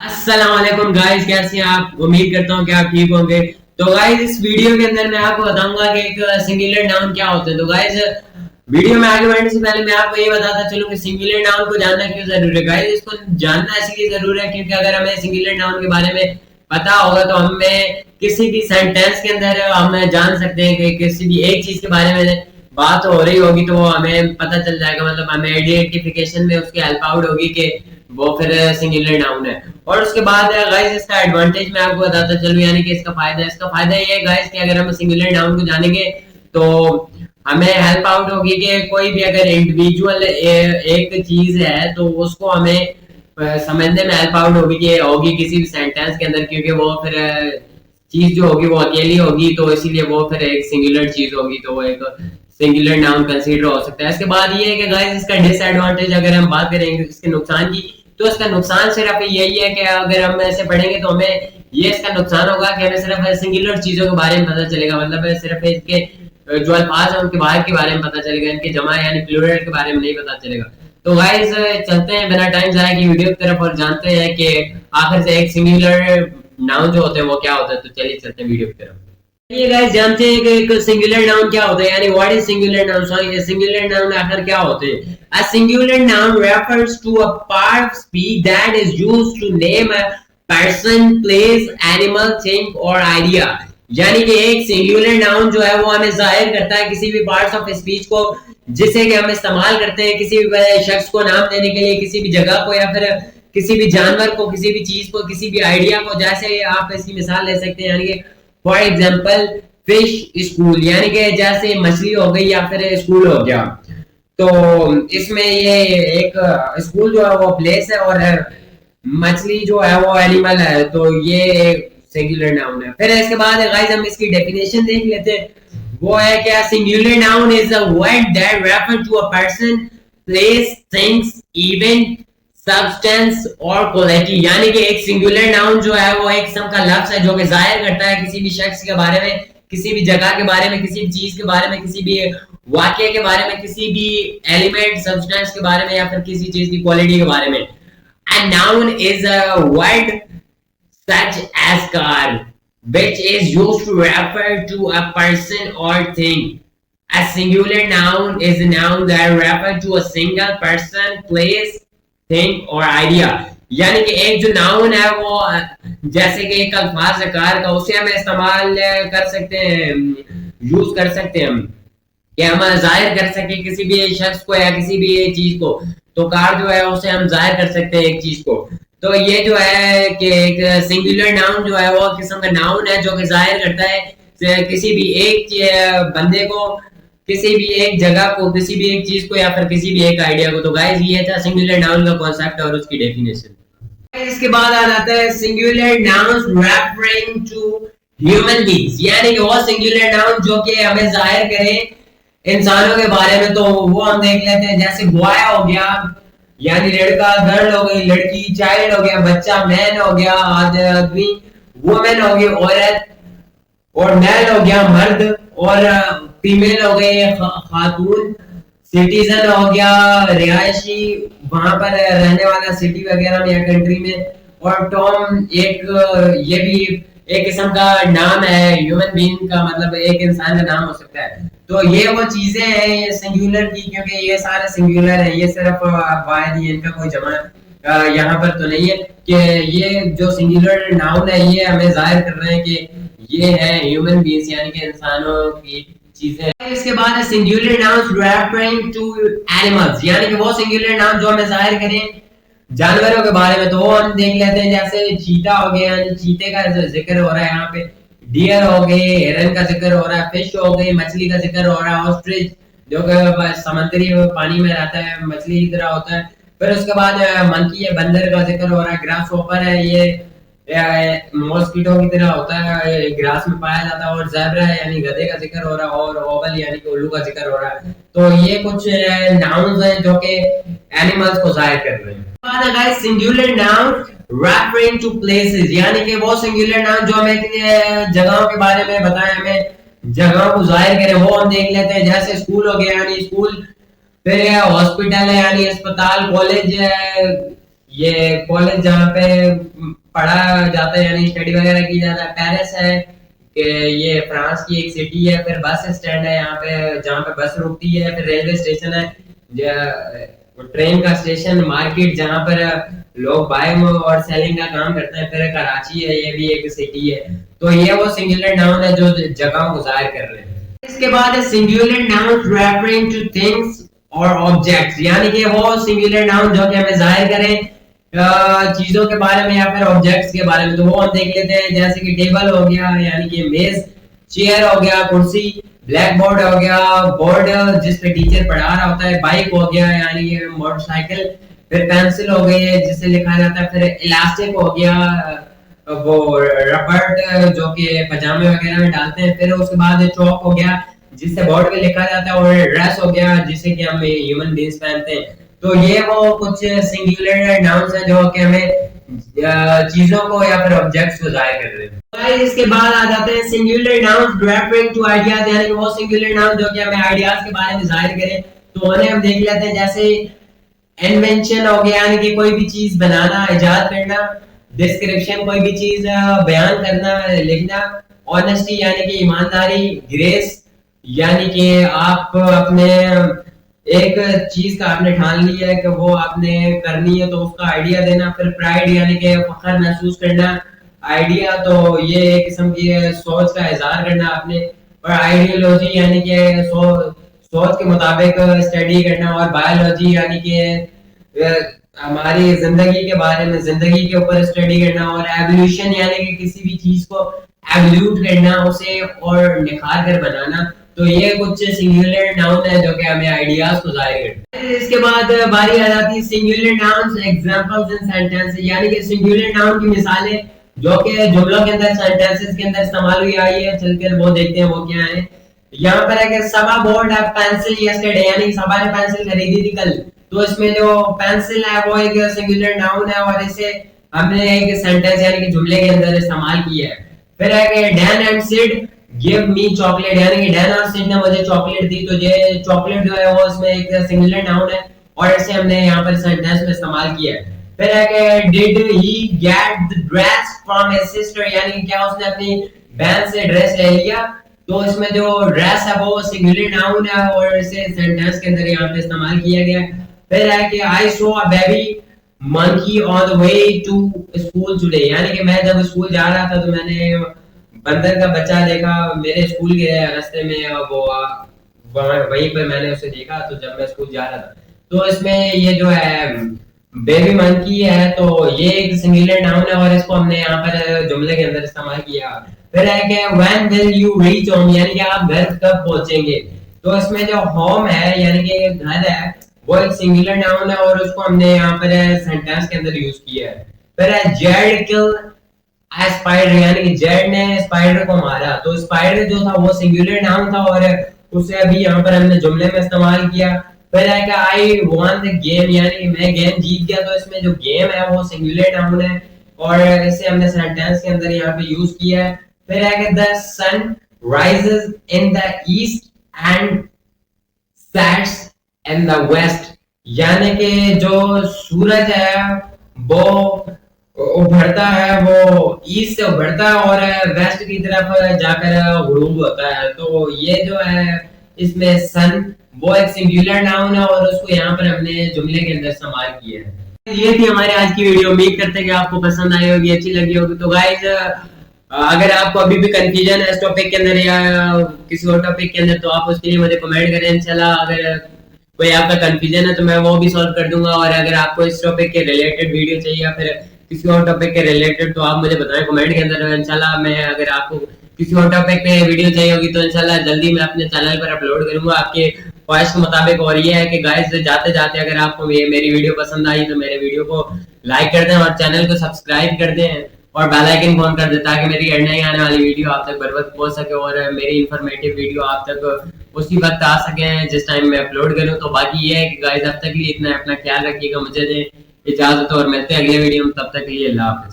अस्सलाम वालेकुम गाइस, कैसे हैं आप? उम्मीद करता हूँ कि आप ठीक होंगे। तो गाइस, इस वीडियो के अंदर मैं आपको बताऊंगा कि एक सिंगुलर नाउन क्या होता है। तो गाइस, वीडियो में आगे बढ़ने से पहले मैं आपको ये बताता चलूं कि सिंगुलर नाउन को जानना क्यों जरूरी है। गाइस, इसको जानना इसलिए जरूरी है क्योंकि अगर हमें सिंगुलर नाउन के बारे में पता होगा तो हमें किसी भी सेंटेंस के अंदर हम जान सकते हैं कि किसी भी एक चीज के बारे में बात हो रही होगी तो हमें पता चल जाएगा, मतलब हमें आइडेंटिफिकेशन में उसकी हेल्प आउट होगी कि वो फिर सिंगुलर नाउन है। और उसके बाद गाइस, इसका एडवांटेज मैं आपको बताता चलूं, यानी कि इसका फायदा ये है गाइस कि अगर हम सिंगुलर नाउन को जानेंगे तो हमें हेल्प आउट होगी कि कोई भी अगर इंडिविजुअल एक चीज है तो उसको हमें समझने में हेल्प आउट होगी किसी भी सेंटेंस के अंदर, क्योंकि वो फिर चीज जो होगी वो अकेली होगी, तो इसीलिए वो फिर एक सिंगुलर चीज होगी, तो वो एक सिंगुलर नाउन कंसीडर हो सकता है। इसके बाद ये है कि गाइस, इसका डिसएडवांटेज अगर हम बात करेंगे इसके नुकसान की, तो इसका नुकसान सिर्फ यही है कि अगर हम ऐसे पढ़ेंगे तो हमें ये इसका नुकसान होगा कि हमें सिर्फ सिंगुलर चीजों के बारे में पता चलेगा, मतलब सिर्फ इसके जो अल्फाज है उनके बाहर के बारे में पता चलेगा, इनके जमा यानी प्लूरल के बारे में नहीं पता चलेगा। तो गाइस, चलते हैं बिना टाइम जाए की वीडियो की तरफ और जानते हैं कि आखिर से एक सिंगुलर नाउन जो होते हैं वो क्या होता है। तो चलिए चलते हैं वीडियो की तरफ। ये गाइस, जानते हैं कि एक सिंगुलर नाउन क्या होता है, यानी what is singular noun. Sorry, singular noun आखिर क्या होते हैं? A singular noun refers to a part of speech that is used to name a person, place, animal, thing और आइडिया। यानी कि एक सिंगुलर नाउन जो है वो हमें जाहिर करता है किसी भी पार्ट्स ऑफ स्पीच को, जिसे कि हम इस्तेमाल करते हैं किसी भी शख्स को नाम देने के लिए, किसी भी जगह को, या फिर किसी भी जानवर को, किसी भी चीज को, किसी भी आइडिया को। जैसे आप इसकी मिसाल ले सकते हैं, यानी कि फॉर एग्जाम्पल फिश स्कूल, यानी कि जैसे मछली हो गई या फिर स्कूल हो गया। तो इसमें ये एक स्कूल जो है वो प्लेस है और मछली जो है वो एनिमल है, तो ये सिंगुलर नाउन है। फिर इसके बाद गाइस, हम इसकी डेफिनेशन देख लेते हैं। वो है क्या? Singular noun is a word that refer to a person, place, things, event, substance और क्वालिटी। यानी कि एक सिंगुलर नाउन जो है वो एक किस्म का लफ्ज है जो कि जाहिर करता है किसी भी शख्स के बारे में, किसी भी जगह के बारे में, किसी भी चीज के बारे में, किसी भी वाक्य के बारे में, किसी भी एलिमेंट सब्सटेंस के बारे में, या फिर किसी चीज की क्वालिटी के बारे में। A noun is a word such as car, which is used to refer to a person or thing. A singular noun is a noun that refers to a single person, place, thing or idea. यानी कि एक जो noun है वो जैसे कि एक अल्फाज है कार का, उसे हम इस्तेमाल कर सकते हैं, यूज कर सकते हैं हम, कि हम जाहिर कर सके किसी भी शख्स को या किसी भी चीज को। तो कार जो है उसे हम जाहिर कर सकते हैं एक चीज को। तो ये जो है कि एक सिंगुलर नाउन जो है वो किस्म का नाउन है जो कि जाहिर करता है किसी भी एक बंदे को, किसी भी एक जगह को, किसी भी एक चीज को, या फिर किसी भी एक आइडिया को। तो गाइस, ये था सिंगुलर नाउन का कॉन्सेप्ट और उसकी डेफिनेशन। इसके बाद आ जाता है singular nouns referring to human beings, यानी कि वो सिंगुलर नाउन जो कि हमें जाहिर करे इंसानों के बारे में। तो वो हम देख लेते हैं, जैसे बॉय हो गया यानी लड़का, गर्ल हो गई लड़की, चाइल्ड हो गया बच्चा, मैन हो गया आदमी, वुमेन हो गई औरत, और मेल हो गया मर्द, और फीमेल हो गई खातून, सिटीजन हो गया रिहायशी, वहां पर रहने वाला सिटी वगैरह में या कंट्री में, और टॉम एक ये भी एक किस्म का नाम है ह्यूमन बीइंग का, मतलब एक इंसान का नाम हो सकता है। तो ये वो चीजें हैं ये सिंगुलर की, क्योंकि ये सारे सिंगुलर है, ये सिर्फ वाहिद ही, इनका कोई जमा यहाँ पर तो नहीं है। कि ये जो सिंगुलर नाउन है ये हमें जाहिर कर रहे हैं कि ये है ह्यूमन बीइंग्स, यानी कि इंसानों की चीजें। इसके बाद है singular nouns referring to animals, यानी कि वो सिंगुलर नाउन जो हमें जाहिर करें जानवरों के बारे में। तो वो हम देख लेते हैं, जैसे चीता हो गया, यानी चीते का जिक्र हो रहा है यहाँ पे, डियर हो गए, हिरन का जिक्र हो रहा है, फिश हो गई, मछली का जिक्र हो रहा है, ऑस्ट्रिच जो कि समुद्री पानी में रहता है, मछली की तरह होता है। फिर उसके बाद मंकी है, बंदर का जिक्र हो रहा है, ग्रास हॉपर है, ये मॉस्किटो की तरह होता है, ग्रास में पाया जाता है, और ज़ेब्रा है यानी गधे का जिक्र हो रहा है, और ओवल यानी कि उल्लू का जिक्र हो रहा है। तो ये कुछ नाउन्स हैं जो कि एनिमल्स को जाहिर कर रहे हैं। बाद है guys singular noun referring to places, यानी कि वो सिंगुलर नाउन जो हमें जगहों के बारे में बताए, हमें जगहों को जाहिर करे। वो हम देख लेते हैं, जैसे स्कूल हो गया यानी स्कूल, फिर हॉस्पिटल है यानी अस्पताल, कॉलेज है ये कॉलेज जहाँ पे पढ़ा जाता है यानी स्टडी वगैरह की जाता है, पेरिस है कि ये फ्रांस की एक सिटी है। फिर बस स्टैंड है यहाँ पे जहाँ पे बस रुकती है। फिर रेलवे स्टेशन है, ट्रेन का स्टेशन, मार्केट जहाँ पर लोग बाइंग और सेलिंग का काम करते हैं। फिर कराची है, ये भी एक सिटी है। तो ये वो सिंगुलर नाउन है जो जगह को जाहिर कर रहे हैं। इसके बाद है singular noun referring two things और ऑब्जेक्ट्स, यानी कि वो सिंगुलर नाउन जो कि हमें जाहिर करें चीजों के बारे में या फिर ऑब्जेक्ट्स के बारे में। तो वो हम देख लेते हैं, जैसे कि टेबल हो गया यानी कि मेज, चेयर हो गया कुर्सी, ब्लैक बोर्ड हो गया बोर्ड जिस पे टीचर पढ़ा रहा होता है, बाइक हो गया यानी कि मोटरसाइकिल, फिर पेंसिल हो गई है जिससे लिखा जाता है, फिर इलास्टिक हो गया वो रबड़ जो कि पजामे वगैरह में डालते हैं, फिर उसके बाद चौक हो गया जिससे बोर्ड पे लिखा जाता है, और ड्रेस हो गया जिसे कि हम ह्यूमन बीइंग्स पहनते हैं। तो ये वो कुछ सिंगुलर नाउन्स हैं जो कि हमें चीजों को या फिर ऑब्जेक्ट्स को जाहिर कर रहे हैं। तो इसके बाद आ जाते हैं singular nouns referring to ideas, यानी कि वो सिंगुलर नाउन जो कि हमें आइडियाज के बारे में जाहिर करें। तो उन्हें हम देख लेते हैं, जैसे इन्वेंशन हो गया यानी कि कोई भी चीज बनाना, इजाद करना, डिस्क्रिप्शन कोई भी चीज बयान करना, लिखना, ऑनेस्टी यानी कि ईमानदारी, ग्रेस यानी कि आप अपने एक चीज का आपने ठान लिया है कि वो आपने करनी है तो उसका आइडिया देना, फिर प्राइड यानी कि फख्र महसूस करना, आइडिया तो ये एक किस्म की सोच का इजहार करना आपने, और आइडियोलॉजी यानी कि सोच के मुताबिक स्टडी करना, और बायोलॉजी यानी कि हमारी जिंदगी के बारे में, जिंदगी के ऊपर स्टडी करना, और एवोल्यूशन यानी कि किसी भी चीज को एवोल्यूट करना, उसे और निखार कर बनाना। तो ये कुछ सिंगुलर नाउन है जो कि हमें आइडियाज को जाहिर करते हैं। इसके बाद बारी आ जाती है सिंगुलर नाउन्स एग्जांपल्स इन सेंटेंस, यानी कि सिंगुलर नाउन की मिसालें जो कि जुमलों के अंदर, सेंटेंसेस के अंदर इस्तेमाल हुई आई है। चलकर वो देखते हैं वो क्या है। यहाँ पर है कि सबा बोर्ड अ पेंसिल यस्टरडे, यानी कि सबा ने पेंसिल खरीदी थी कल। तो इसमें जो पेंसिल है वो एक सिंगुलर नाउन है और इसे हमने एक सेंटेंस यानी कि जुमले के अंदर इस्तेमाल किया है। फिर है कि Dan and Sid give me chocolate, यानी कि डैन और सिड ने मुझे चॉकलेट दी। तो ये चॉकलेट जो है वो इसमें एक सिंगुलर नाउन है और इसे हमने यहाँ पर सेंटेंस में इस्तेमाल किया है। फिर है कि did he get the dress from his sister, यानी कि क्या उसने अपनी बहन से ड्रेस ले लिया। तो इसमें जो ड्रेस है वो सिंगुलर नाउन है और इसे सेंटेंस के अंदर यहाँ पे इस्तेमाल किया गया। फिर है कि I saw a baby monkey on the way to school today, यानी कि मैं जब स्कूल जा रहा था तो मैंने बंदर का बच्चा देखा मेरे स्कूल के रास्ते में, वो वहीं पर मैंने उसे देखा तो जब मैं स्कूल जा रहा था। तो इसमें ये जो है बेबी मंकी है तो ये एक सिंगुलर नाउन है और इसको हमने यहाँ पर जुमले के अंदर इस्तेमाल किया। फिर है कि when will you reach home, यानी कि आप घर कब पहुंचेंगे। तो इसमें जो होम है यानी कि घर है वो एक सिंगुलर नाउन है और उसको हमने यहाँ पर सेंटेंस के अंदर यूज किया है। फिर है जेड किल स्पाइडर, यानी कि जेड ने स्पाइडर को मारा। तो स्पाइडर जो था वो सिंगुलर नाउन था और उसे अभी यहाँ पर हमने जुमले में इस्तेमाल किया। फिर है कि आई वॉन द गेम, यानी कि मैं गेम जीत गया। तो इसमें जो गेम है वो सिंगुलर नाउन है और इसे हमने सेंटेंस के अंदर यहाँ पे यूज किया है। फिर है कि the sun rises in the east and sets in the west, यानी कि जो सूरज है वो उभरता है, वो ईस्ट से उभरता है और वेस्ट की तरफ जाकर गुरूब होता है। तो ये जो है इसमें सन वो एक सिंगुलर नाउन है और उसको यहाँ पर हमने जुमले के अंदर इस्तेमाल किया है। ये थी हमारी आज की वीडियो, उम्मीद करते हैं कि आपको पसंद आई होगी, अच्छी लगी होगी। तो गाइस अगर आपको अभी भी कंफ्यूजन है इस टॉपिक के अंदर या किसी और टॉपिक के अंदर तो आप उसके लिए मुझे कमेंट करें। इंशाल्लाह अगर कोई आपका कंफ्यूजन है तो मैं वो भी सॉल्व कर दूंगा। और अगर आपको इस टॉपिक के रिलेटेड वीडियो चाहिए या फिर किसी और टॉपिक के रिलेटेड तो आप मुझे बताएं कमेंट के अंदर। इंशाल्लाह मैं अगर आपको किसी और टॉपिक पे वीडियो चाहिए होगी तो इंशाल्लाह जल्दी मैं अपने चैनल पर अपलोड करूंगा आपके ख्वाहिश के मुताबिक। और ये है कि गाइस जाते जाते अगर आपको मेरी वीडियो पसंद आई तो मेरे वीडियो को लाइक कर दें और चैनल को सब्सक्राइब कर दें और बेल आइकन ऑन कर दें ताकि मेरी नई आने वाली वीडियो आप तक बर वक्त पहुंच सके और मेरी इंफॉर्मेटिव वीडियो आप तक उसी वक्त आ सके जिस टाइम मैं अपलोड करूं। तो बाकी ये है कि गाइस अब तक के लिए इतना, अपना ख्याल रखिएगा, मुझे दें इजाजत और मिलते हैं अगले वीडियो में। तब तक के लिए अल्लाह हाफिज।